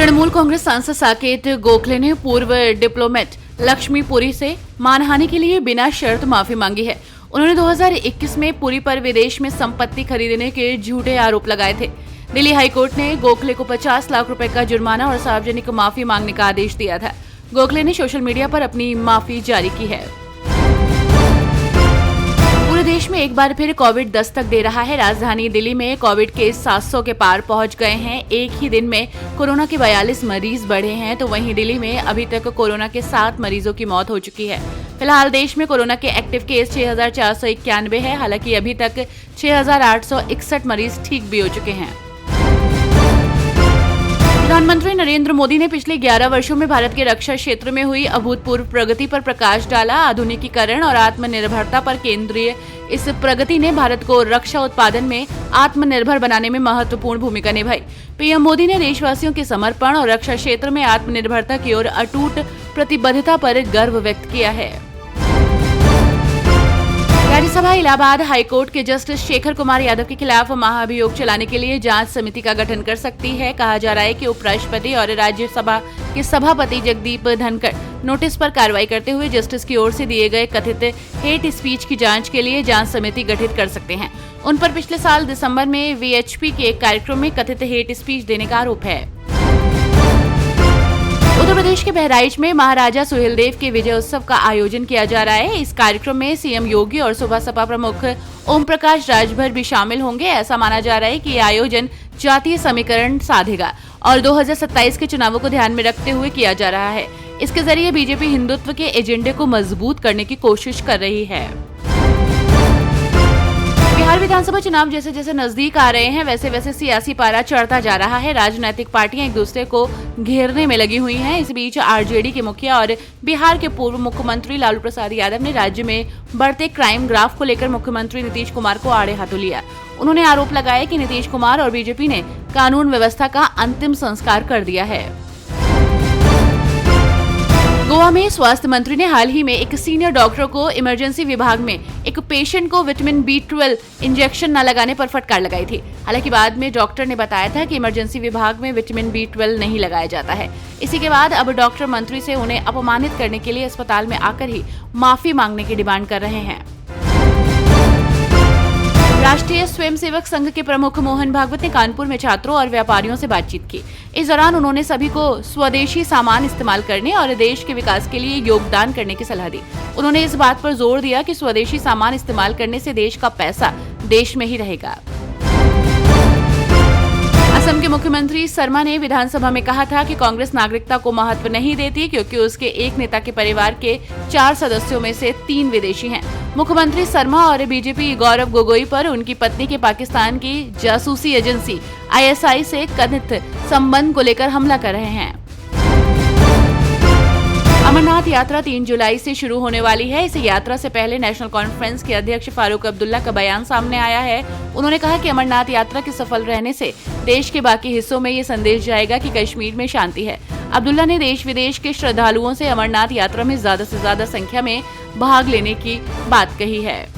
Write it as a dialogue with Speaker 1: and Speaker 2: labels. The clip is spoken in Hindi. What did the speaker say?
Speaker 1: तृणमूल कांग्रेस सांसद साकेत गोखले ने पूर्व डिप्लोमेट लक्ष्मी पुरी से मानहानि के लिए बिना शर्त माफी मांगी है। उन्होंने 2021 में पुरी पर विदेश में संपत्ति खरीदने के झूठे आरोप लगाए थे। दिल्ली हाईकोर्ट ने गोखले को 50 लाख रुपए का जुर्माना और सार्वजनिक माफी मांगने का आदेश दिया था। गोखले ने सोशल मीडिया पर अपनी माफी जारी की है। पूरे देश में एक बार फिर कोविड दस्तक दे रहा है। राजधानी दिल्ली में कोविड केस 700 के पार पहुंच गए हैं। एक ही दिन में कोरोना के 42 मरीज बढ़े हैं, तो वहीं दिल्ली में अभी तक कोरोना के 7 मरीजों की मौत हो चुकी है। फिलहाल देश में कोरोना के एक्टिव केस 6491 है। हालांकि अभी तक 6861 मरीज ठीक भी हो चुके हैं। प्रधानमंत्री नरेंद्र मोदी ने पिछले 11 वर्षों में भारत के रक्षा क्षेत्र में हुई अभूतपूर्व प्रगति पर प्रकाश डाला। आधुनिकीकरण और आत्मनिर्भरता पर केंद्रीय इस प्रगति ने भारत को रक्षा उत्पादन में आत्मनिर्भर बनाने में महत्वपूर्ण भूमिका निभाई। पीएम मोदी ने देशवासियों के समर्पण और रक्षा क्षेत्र में आत्मनिर्भरता की ओर अटूट प्रतिबद्धता पर गर्व व्यक्त किया है। राज्यसभा इलाहाबाद हाईकोर्ट के जस्टिस शेखर कुमार यादव के खिलाफ महाभियोग चलाने के लिए जांच समिति का गठन कर सकती है। कहा जा रहा है कि उपराष्ट्रपति और राज्यसभा के सभापति जगदीप धनखड़ नोटिस पर कार्रवाई करते हुए जस्टिस की ओर से दिए गए कथित हेट स्पीच की जांच के लिए जांच समिति गठित कर सकते हैं। उन पर पिछले साल दिसंबर में वीएचपी के एक कार्यक्रम में कथित हेट स्पीच देने का आरोप है। उत्तर प्रदेश के बहराइच में महाराजा सुहेलदेव के विजय उत्सव का आयोजन किया जा रहा है। इस कार्यक्रम में सीएम योगी और सुबह सपा प्रमुख ओम प्रकाश राजभर भी शामिल होंगे। ऐसा माना जा रहा है कि यह आयोजन जातीय समीकरण साधेगा और 2027 के चुनावों को ध्यान में रखते हुए किया जा रहा है। इसके जरिए बीजेपी हिंदुत्व के एजेंडे को मजबूत करने की कोशिश कर रही है। बिहार विधानसभा चुनाव जैसे जैसे नजदीक आ रहे हैं, वैसे वैसे सियासी पारा चढ़ता जा रहा है। राजनीतिक पार्टियां एक दूसरे को घेरने में लगी हुई हैं। इस बीच आरजेडी के मुखिया और बिहार के पूर्व मुख्यमंत्री लालू प्रसाद यादव ने राज्य में बढ़ते क्राइम ग्राफ को लेकर मुख्यमंत्री नीतीश कुमार को आड़े हाथों लिया। उन्होंने आरोप लगाया कि नीतीश कुमार और बीजेपी ने कानून व्यवस्था का अंतिम संस्कार कर दिया है। गोवा में स्वास्थ्य मंत्री ने हाल ही में एक सीनियर डॉक्टर को इमरजेंसी विभाग में एक पेशेंट को विटामिन B12 इंजेक्शन न लगाने पर फटकार लगाई थी। हालांकि बाद में डॉक्टर ने बताया था कि इमरजेंसी विभाग में विटामिन B12 नहीं लगाया जाता है। इसी के बाद अब डॉक्टर मंत्री से उन्हें अपमानित करने के लिए अस्पताल में आकर ही माफी मांगने की डिमांड कर रहे हैं। राष्ट्रीय स्वयंसेवक संघ के प्रमुख मोहन भागवत ने कानपुर में छात्रों और व्यापारियों से बातचीत की। इस दौरान उन्होंने सभी को स्वदेशी सामान इस्तेमाल करने और देश के विकास के लिए योगदान करने की सलाह दी। उन्होंने इस बात पर जोर दिया कि स्वदेशी सामान इस्तेमाल करने से देश का पैसा देश में ही रहेगा। असम के मुख्यमंत्री शर्मा ने विधानसभा में कहा था कि कांग्रेस नागरिकता को महत्व नहीं देती क्योंकि उसके एक नेता के परिवार के 4 सदस्यों में से 3 विदेशी हैं। मुख्यमंत्री शर्मा और बीजेपी गौरव गोगोई पर उनकी पत्नी के पाकिस्तान की जासूसी एजेंसी ISI से कथित संबंध को लेकर हमला कर रहे हैं। अमरनाथ यात्रा 3 जुलाई से शुरू होने वाली है। इस यात्रा से पहले नेशनल कॉन्फ्रेंस के अध्यक्ष फारूक अब्दुल्ला का बयान सामने आया है। उन्होंने कहा कि अमरनाथ यात्रा के सफल रहने से देश के बाकी हिस्सों में ये संदेश जाएगा कि कश्मीर में शांति है। अब्दुल्ला ने देश विदेश के श्रद्धालुओं से अमरनाथ यात्रा में ज्यादा से ज्यादा संख्या में भाग लेने की बात कही है।